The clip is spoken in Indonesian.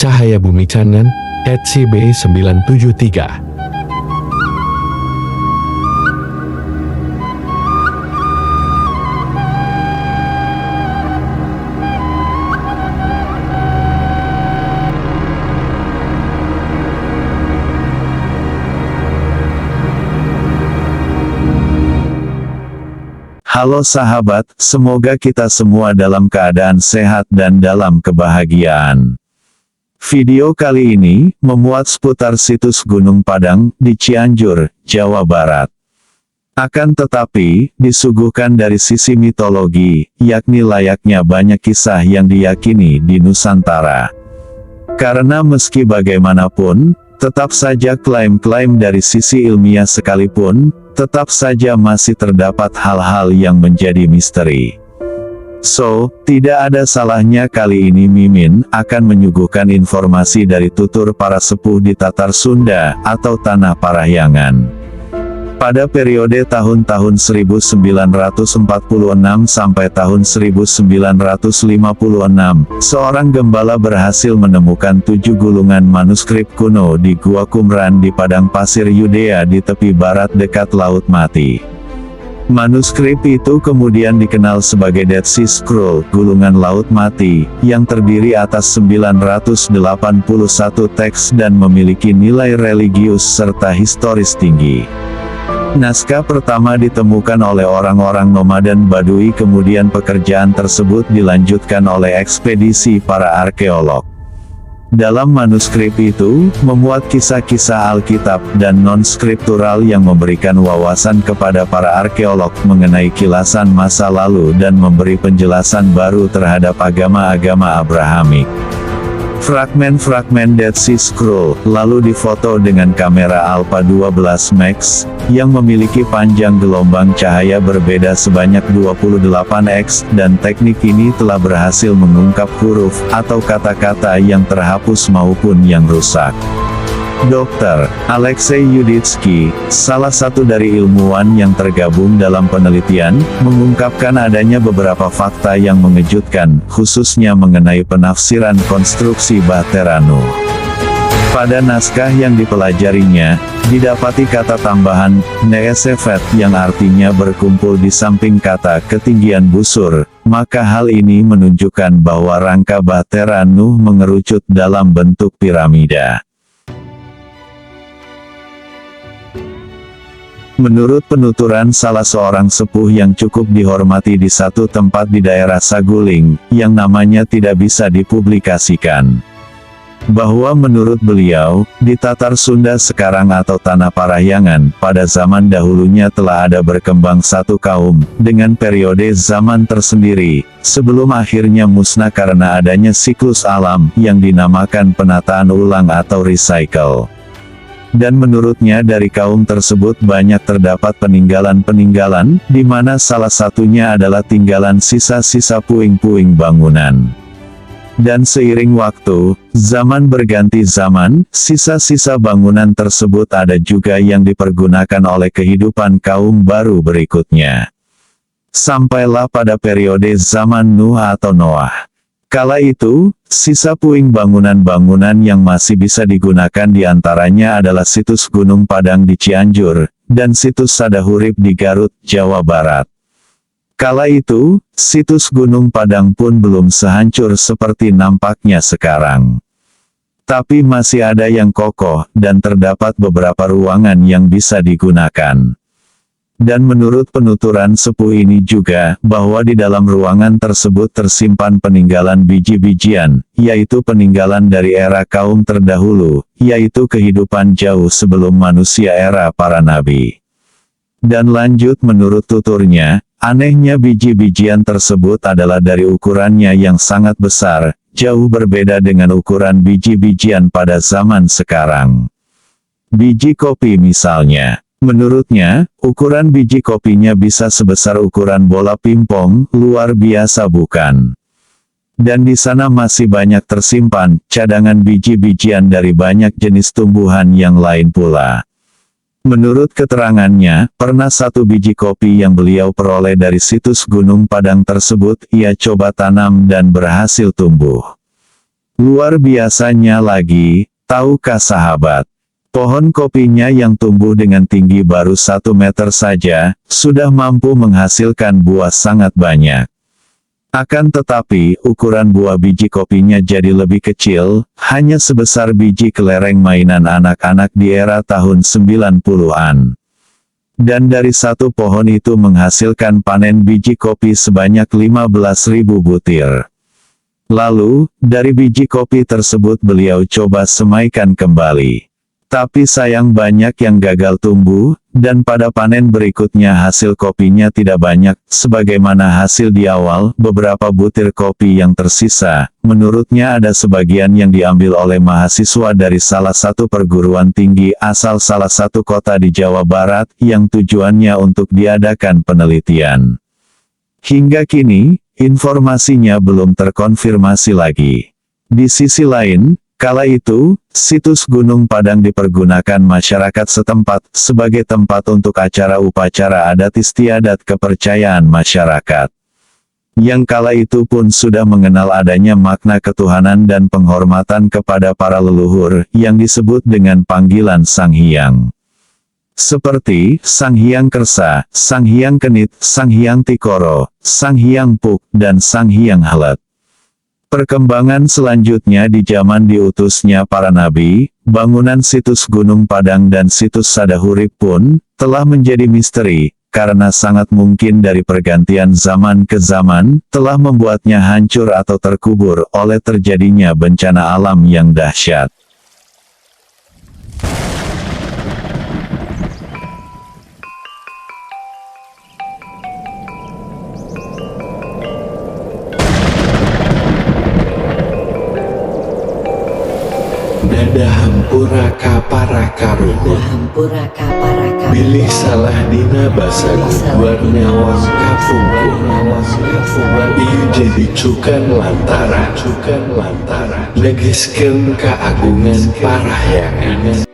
Cahaya Bumi Channel @cb973. Halo sahabat, semoga kita semua dalam keadaan sehat dan dalam kebahagiaan. Video kali ini memuat seputar situs Gunung Padang di Cianjur, Jawa Barat. Akan tetapi, disuguhkan dari sisi mitologi, yakni layaknya banyak kisah yang diyakini di Nusantara. Karena meski bagaimanapun, tetap saja klaim-klaim dari sisi ilmiah sekalipun, tetap saja masih terdapat hal-hal yang menjadi misteri. So, tidak ada salahnya kali ini Mimin akan menyuguhkan informasi dari tutur para sepuh di Tatar Sunda atau Tanah Parahyangan. Pada periode tahun-tahun 1946 sampai tahun 1956, seorang gembala berhasil menemukan 7 gulungan manuskrip kuno di Gua Qumran di padang pasir Yudea di tepi barat dekat Laut Mati. Manuskrip itu kemudian dikenal sebagai Dead Sea Scroll, gulungan Laut Mati, yang terdiri atas 981 teks dan memiliki nilai religius serta historis tinggi. Naskah pertama ditemukan oleh orang-orang nomaden Badui, kemudian pekerjaan tersebut dilanjutkan oleh ekspedisi para arkeolog. Dalam manuskrip itu, memuat kisah-kisah Alkitab dan non-skriptural yang memberikan wawasan kepada para arkeolog mengenai kilasan masa lalu dan memberi penjelasan baru terhadap agama-agama Abrahamik. Fragmen-fragmen Dead Sea Scroll lalu difoto dengan kamera Alpha 12 Max, yang memiliki panjang gelombang cahaya berbeda sebanyak 28x, dan teknik ini telah berhasil mengungkap huruf atau kata-kata yang terhapus maupun yang rusak. Dr. Alexei Yuditsky, salah satu dari ilmuwan yang tergabung dalam penelitian, mengungkapkan adanya beberapa fakta yang mengejutkan, khususnya mengenai penafsiran konstruksi Bahtera Nuh. Pada naskah yang dipelajarinya, didapati kata tambahan, Neesefet yang artinya berkumpul di samping kata ketinggian busur, maka hal ini menunjukkan bahwa rangka Bahtera Nuh mengerucut dalam bentuk piramida. Menurut penuturan salah seorang sepuh yang cukup dihormati di satu tempat di daerah Saguling, yang namanya tidak bisa dipublikasikan, bahwa menurut beliau, di Tatar Sunda sekarang atau Tanah Parahyangan, pada zaman dahulunya telah ada berkembang satu kaum, dengan periode zaman tersendiri, sebelum akhirnya musnah karena adanya siklus alam, yang dinamakan penataan ulang atau recycle. Dan menurutnya dari kaum tersebut banyak terdapat peninggalan-peninggalan, di mana salah satunya adalah tinggalan sisa-sisa puing-puing bangunan. Dan seiring waktu, zaman berganti zaman, sisa-sisa bangunan tersebut ada juga yang dipergunakan oleh kehidupan kaum baru berikutnya. Sampailah pada periode zaman Nuh atau Noah. Kala itu, sisa puing bangunan-bangunan yang masih bisa digunakan diantaranya adalah situs Gunung Padang di Cianjur, dan situs Sadahurip di Garut, Jawa Barat. Kala itu, situs Gunung Padang pun belum sehancur seperti nampaknya sekarang. Tapi masih ada yang kokoh, dan terdapat beberapa ruangan yang bisa digunakan. Dan menurut penuturan sepuh ini juga, bahwa di dalam ruangan tersebut tersimpan peninggalan biji-bijian, yaitu peninggalan dari era kaum terdahulu, yaitu kehidupan jauh sebelum manusia era para nabi. Dan lanjut menurut tuturnya, anehnya biji-bijian tersebut adalah dari ukurannya yang sangat besar, jauh berbeda dengan ukuran biji-bijian pada zaman sekarang. Biji kopi misalnya. Menurutnya, ukuran biji kopinya bisa sebesar ukuran bola pingpong, luar biasa bukan? Dan di sana masih banyak tersimpan cadangan biji-bijian dari banyak jenis tumbuhan yang lain pula. Menurut keterangannya, pernah satu biji kopi yang beliau peroleh dari situs Gunung Padang tersebut, ia coba tanam dan berhasil tumbuh. Luar biasanya lagi, tahukah sahabat? Pohon kopinya yang tumbuh dengan tinggi baru 1 meter saja, sudah mampu menghasilkan buah sangat banyak. Akan tetapi, ukuran buah biji kopinya jadi lebih kecil, hanya sebesar biji kelereng mainan anak-anak di era tahun 90-an. Dan dari satu pohon itu menghasilkan panen biji kopi sebanyak 15.000 butir. Lalu, dari biji kopi tersebut beliau coba semaikan kembali. Tapi sayang banyak yang gagal tumbuh, dan pada panen berikutnya hasil kopinya tidak banyak, sebagaimana hasil di awal, beberapa butir kopi yang tersisa, menurutnya ada sebagian yang diambil oleh mahasiswa dari salah satu perguruan tinggi asal salah satu kota di Jawa Barat, yang tujuannya untuk diadakan penelitian. Hingga kini, informasinya belum terkonfirmasi lagi. Di sisi lain, kala itu, situs Gunung Padang dipergunakan masyarakat setempat sebagai tempat untuk acara upacara adat istiadat kepercayaan masyarakat. Yang kala itu pun sudah mengenal adanya makna ketuhanan dan penghormatan kepada para leluhur yang disebut dengan panggilan Sang Hyang. Seperti Sang Hyang Kersa, Sang Hyang Kenit, Sang Hyang Tikoro, Sang Hyang Puk, dan Sang Hyang Halet. Perkembangan selanjutnya di zaman diutusnya para nabi, bangunan situs Gunung Padang dan situs Sadahurip pun telah menjadi misteri, karena sangat mungkin dari pergantian zaman ke zaman, telah membuatnya hancur atau terkubur oleh terjadinya bencana alam yang dahsyat. Nada hampura para karuhun bilih salah dina basa gubuar nyawang kapungkur ieu jadi cukan lantaran negeskeun keagungan parahyangan.